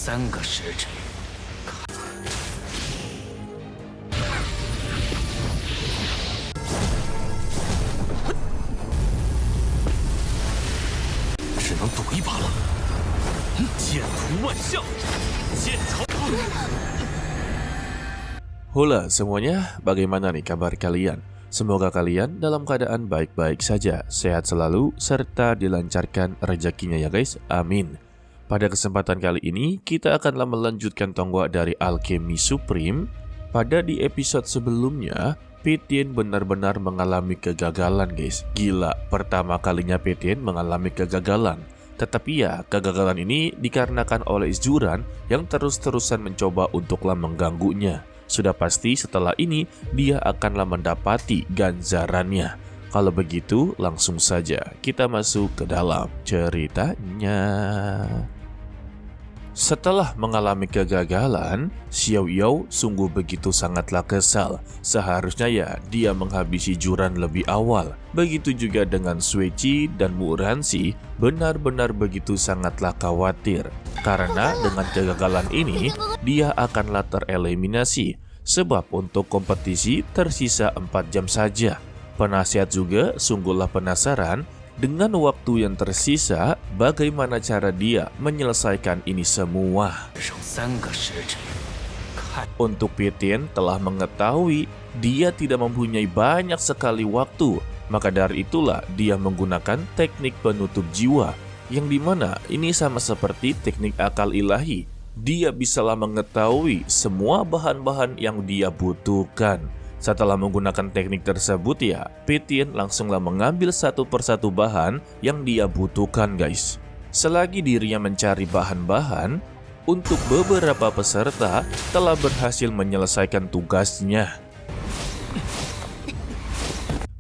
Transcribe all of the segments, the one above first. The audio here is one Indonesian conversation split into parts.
3个时辰。 只能赌一把了。剑图万象，剑草。Halo semuanya, bagaimana nih kabar kalian? Semoga kalian dalam keadaan baik-baik saja, sehat selalu, serta dilancarkan rezekinya ya guys, amin. Pada kesempatan kali ini, kita akanlah melanjutkan tonggak dari Alchemy Supreme. Pada di episode sebelumnya, Petien benar-benar mengalami kegagalan guys. Gila, pertama kalinya Petien mengalami kegagalan. Tetapi ya, kegagalan ini dikarenakan oleh Zuran yang terus-terusan mencoba untuklah mengganggunya. Sudah pasti setelah ini dia akanlah mendapati ganjarannya. Kalau begitu langsung saja kita masuk ke dalam ceritanya. Setelah mengalami kegagalan, Xiao Yao sungguh begitu sangatlah kesal. Seharusnya ya dia menghabisi Juran lebih awal. Begitu juga dengan Suici dan Mu Ranxi benar-benar begitu sangatlah khawatir. Karena dengan kegagalan ini, dia akanlah tereliminasi. Sebab untuk kompetisi tersisa 4 jam saja. Penasihat juga sungguhlah penasaran dengan waktu yang tersisa, bagaimana cara dia menyelesaikan ini semua. Untuk Petien telah mengetahui dia tidak mempunyai banyak sekali waktu, maka dari itulah dia menggunakan teknik penutup jiwa, yang dimana ini sama seperti teknik akal ilahi. Dia bisalah mengetahui semua bahan-bahan yang dia butuhkan. Setelah menggunakan teknik tersebut ya, Petien langsunglah mengambil satu persatu bahan yang dia butuhkan guys. Selagi dirinya mencari bahan-bahan, untuk beberapa peserta telah berhasil menyelesaikan tugasnya.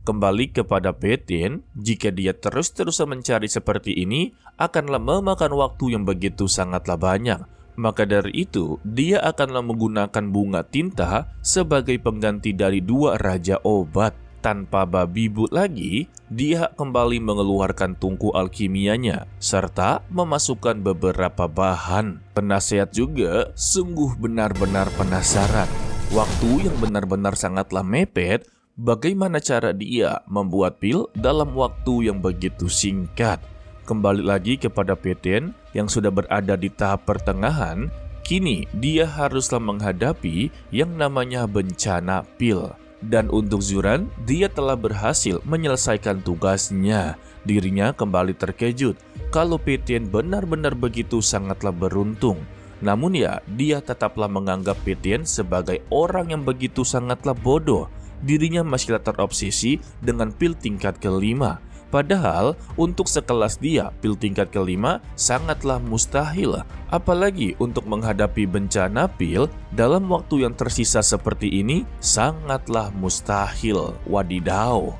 Kembali kepada Petien, jika dia terus-terusan mencari seperti ini, akanlah memakan waktu yang begitu sangatlah banyak. Maka dari itu, dia akanlah menggunakan bunga tinta sebagai pengganti dari 2 raja obat. Tanpa babi but lagi, dia kembali mengeluarkan tungku alkimianya, serta memasukkan beberapa bahan. Penasehat juga sungguh benar-benar penasaran. Waktu yang benar-benar sangatlah mepet, bagaimana cara dia membuat pil dalam waktu yang begitu singkat. Kembali lagi kepada Petien yang sudah berada di tahap pertengahan, kini dia haruslah menghadapi yang namanya bencana pil. Dan untuk Zuran, dia telah berhasil menyelesaikan tugasnya. Dirinya kembali terkejut kalau Petien benar-benar begitu sangatlah beruntung. Namun ya, dia tetaplah menganggap Petien sebagai orang yang begitu sangatlah bodoh. Dirinya masihlah terobsesi dengan pil tingkat kelima. Padahal untuk sekelas dia, pil tingkat kelima sangatlah mustahil. Apalagi untuk menghadapi bencana pil dalam waktu yang tersisa seperti ini sangatlah mustahil. Wadidaw.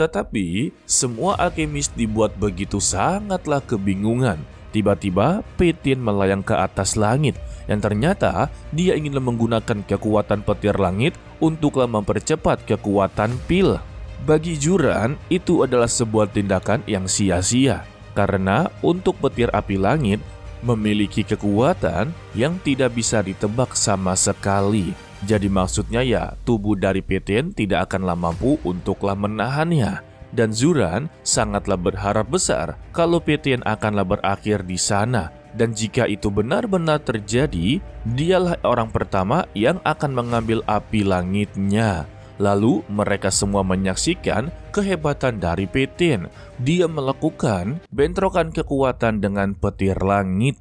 Tetapi semua alkemis dibuat begitu sangatlah kebingungan. Tiba-tiba Petien melayang ke atas langit. Yang ternyata dia ingin menggunakan kekuatan petir langit untuklah mempercepat kekuatan pil. Bagi Juran, itu adalah sebuah tindakan yang sia-sia. Karena untuk petir api langit memiliki kekuatan yang tidak bisa ditebak sama sekali. Jadi maksudnya ya, tubuh dari Petien tidak akanlah mampu untuklah menahannya. Dan Zuran sangatlah berharap besar kalau Petien akanlah berakhir di sana. Dan jika itu benar-benar terjadi, dialah orang pertama yang akan mengambil api langitnya. Lalu mereka semua menyaksikan kehebatan dari Petien. Dia melakukan bentrokan kekuatan dengan petir langit.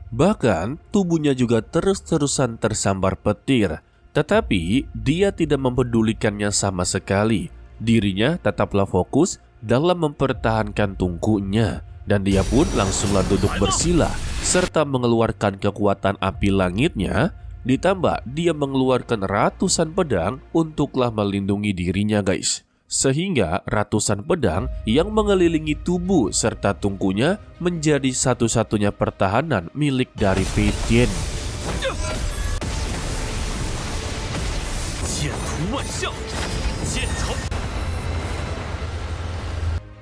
Bahkan tubuhnya juga terus-terusan tersambar petir. Tetapi dia tidak mempedulikannya sama sekali. Dirinya tetaplah fokus dalam mempertahankan tungkunya. Dan dia pun langsunglah duduk bersila serta mengeluarkan kekuatan api langitnya. Ditambah dia mengeluarkan ratusan pedang untuklah melindungi dirinya guys. Sehingga ratusan pedang yang mengelilingi tubuh serta tungkunya menjadi satu-satunya pertahanan milik dari Petien.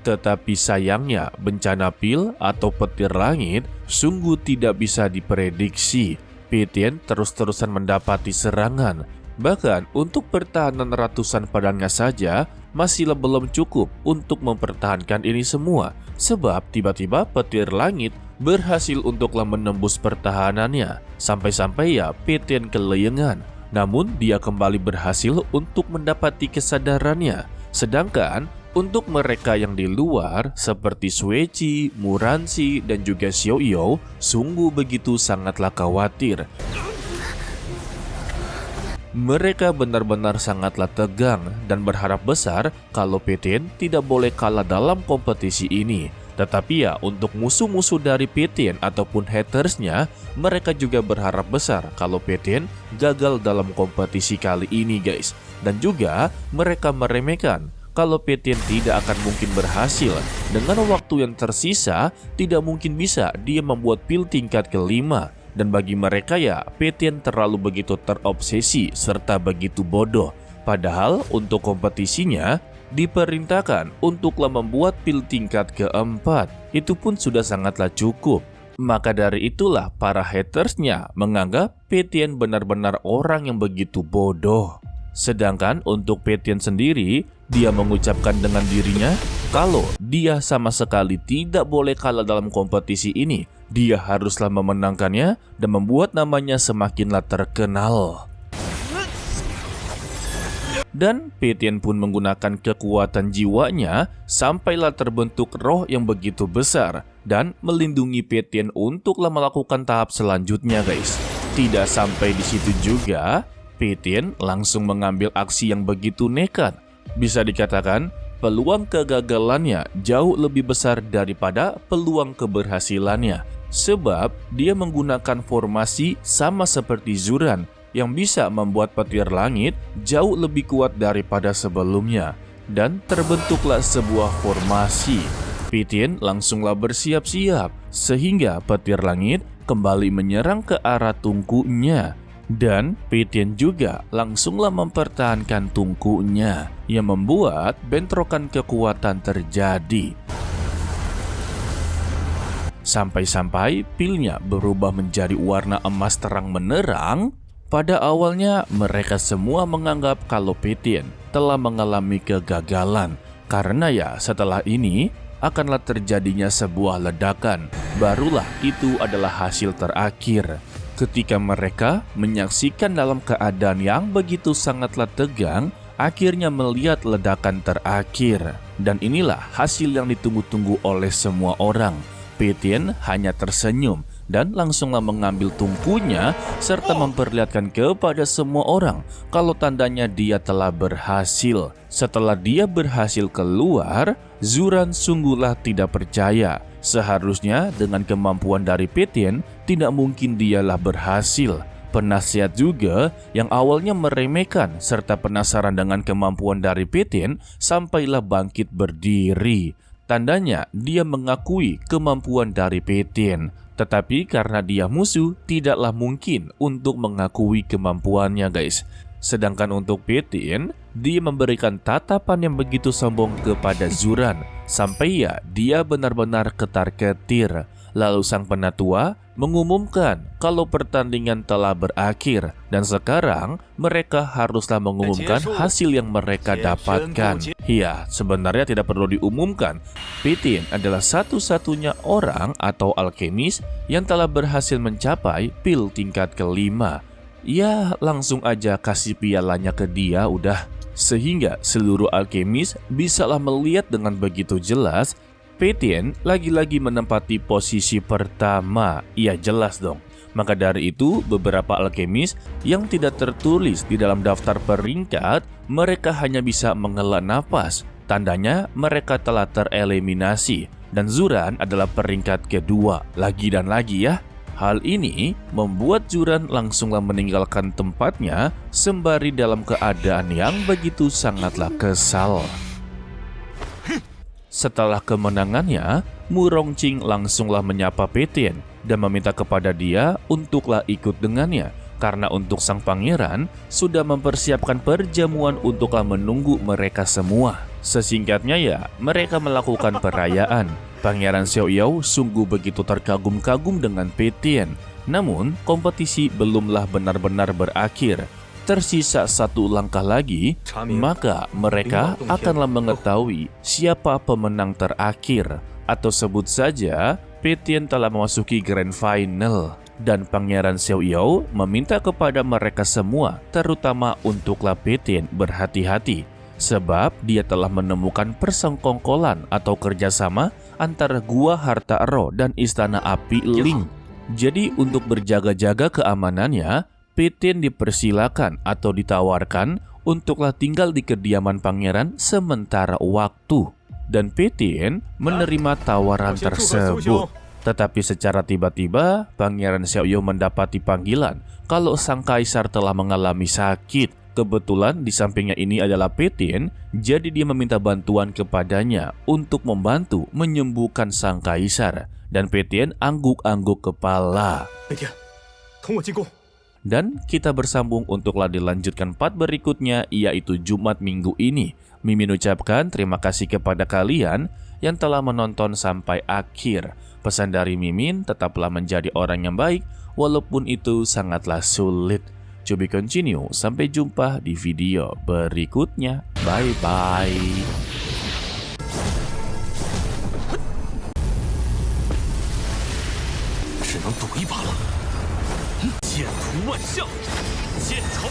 Tetapi sayangnya, bencana pil atau petir langit sungguh tidak bisa diprediksi. Pitien terus-terusan mendapati serangan. Bahkan untuk pertahanan ratusan pedangnya saja masih belum cukup untuk mempertahankan ini semua. Sebab tiba-tiba petir langit berhasil untuklah menembus pertahanannya. Sampai-sampai ya Pitien kelayangan. Namun dia kembali berhasil untuk mendapati kesadarannya. Sedangkan untuk mereka yang di luar seperti Xueqi, Muranxi, dan juga Xiaoyou sungguh begitu sangatlah khawatir. Mereka benar-benar sangatlah tegang dan berharap besar kalau Pitien tidak boleh kalah dalam kompetisi ini. Tetapi ya untuk musuh-musuh dari Pitien ataupun hatersnya, mereka juga berharap besar kalau Pitien gagal dalam kompetisi kali ini guys. Dan juga mereka meremehkan kalau Pitien tidak akan mungkin berhasil. Dengan waktu yang tersisa, tidak mungkin bisa dia membuat pil tingkat kelima. Dan bagi mereka ya, Pitien terlalu begitu terobsesi serta begitu bodoh. Padahal untuk kompetisinya, diperintahkan untuklah membuat pil tingkat keempat. Itu pun sudah sangatlah cukup. Maka dari itulah para hatersnya menganggap Pitien benar-benar orang yang begitu bodoh. Sedangkan untuk Pitien sendiri, dia mengucapkan dengan dirinya kalau dia sama sekali tidak boleh kalah dalam kompetisi ini. Dia haruslah memenangkannya dan membuat namanya semakinlah terkenal. Dan Pitien pun menggunakan kekuatan jiwanya sampailah terbentuk roh yang begitu besar dan melindungi Pitien untuklah melakukan tahap selanjutnya guys. Tidak sampai di situ juga, Pitien langsung mengambil aksi yang begitu nekat. Bisa dikatakan peluang kegagalannya jauh lebih besar daripada peluang keberhasilannya. Sebab dia menggunakan formasi sama seperti Zuran yang bisa membuat petir langit jauh lebih kuat daripada sebelumnya. Dan terbentuklah sebuah formasi. Pitien langsunglah bersiap-siap sehingga petir langit kembali menyerang ke arah tungkunya. Dan Pitien juga langsunglah mempertahankan tungkunya yang membuat bentrokan kekuatan terjadi. Sampai-sampai pilnya berubah menjadi warna emas terang menerang. Pada awalnya mereka semua menganggap kalau Pitien telah mengalami kegagalan. Karena ya setelah ini akanlah terjadinya sebuah ledakan. Barulah itu adalah hasil terakhir. Ketika mereka menyaksikan dalam keadaan yang begitu sangatlah tegang, akhirnya melihat ledakan terakhir. Dan inilah hasil yang ditunggu-tunggu oleh semua orang. Pitien hanya tersenyum dan langsunglah mengambil tungkunya serta memperlihatkan kepada semua orang kalau tandanya dia telah berhasil. Setelah dia berhasil keluar, Zuran sungguhlah tidak percaya. Seharusnya dengan kemampuan dari Pitien, tidak mungkin dialah berhasil. Penasihat juga yang awalnya meremehkan serta penasaran dengan kemampuan dari Pitien sampailah bangkit berdiri. Tandanya dia mengakui kemampuan dari Pitien. Tetapi karena dia musuh, tidaklah mungkin untuk mengakui kemampuannya guys. Sedangkan untuk Pitien, dia memberikan tatapan yang begitu sombong kepada Zuran. Sampai ya dia benar-benar ketar-ketir. Lalu sang penatua mengumumkan kalau pertandingan telah berakhir. Dan sekarang mereka haruslah mengumumkan hasil yang mereka dapatkan. Ya, sebenarnya tidak perlu diumumkan. Pitien adalah satu-satunya orang atau alkemis yang telah berhasil mencapai pil tingkat kelima. Ya, langsung aja kasih pialanya ke dia udah. Sehingga seluruh alkemis bisalah melihat dengan begitu jelas Pitien lagi-lagi menempati posisi pertama. Iya jelas dong. Maka dari itu beberapa alkemis yang tidak tertulis di dalam daftar peringkat, mereka hanya bisa menghela napas. Tandanya mereka telah tereliminasi. Dan Zuran adalah peringkat kedua. Lagi dan lagi ya. Hal ini membuat Zuran langsunglah meninggalkan tempatnya sembari dalam keadaan yang begitu sangatlah kesal. Setelah kemenangannya, Murongjing langsunglah menyapa Pitien dan meminta kepada dia untuklah ikut dengannya. Karena untuk sang pangeran sudah mempersiapkan perjamuan untuklah menunggu mereka semua. Sesingkatnya ya, mereka melakukan perayaan. Pangeran Xiaoyao sungguh begitu terkagum-kagum dengan Peitian. Namun, kompetisi belumlah benar-benar berakhir. Tersisa satu langkah lagi, maka mereka akanlah mengetahui siapa pemenang terakhir. Atau sebut saja, Peitian telah memasuki Grand Final. Dan Pangeran Xiaoyao meminta kepada mereka semua, terutama untuklah Peitian, berhati-hati. Sebab dia telah menemukan persengkongkolan atau kerjasama antara Gua Harta Roh dan Istana Api Ling. Jadi untuk berjaga-jaga keamanannya, Peitian dipersilakan atau ditawarkan untuklah tinggal di kediaman pangeran sementara waktu. Dan Peitian menerima tawaran tersebut. Tetapi secara tiba-tiba, Pangeran Xiaoyao mendapati panggilan kalau sang kaisar telah mengalami sakit. Kebetulan di sampingnya ini adalah Peitian, jadi dia meminta bantuan kepadanya untuk membantu menyembuhkan sang kaisar. Dan Peitian angguk-angguk kepala. Dan kita bersambung untuklah dilanjutkan part berikutnya, yaitu Jumat minggu ini. Mimin ucapkan terima kasih kepada kalian yang telah menonton sampai akhir. Pesan dari Mimin, tetaplah menjadi orang yang baik, walaupun itu sangatlah sulit. To be continue, sampai jumpa di video berikutnya. Bye-bye. 只能赌一把了。剑图万象，剑草。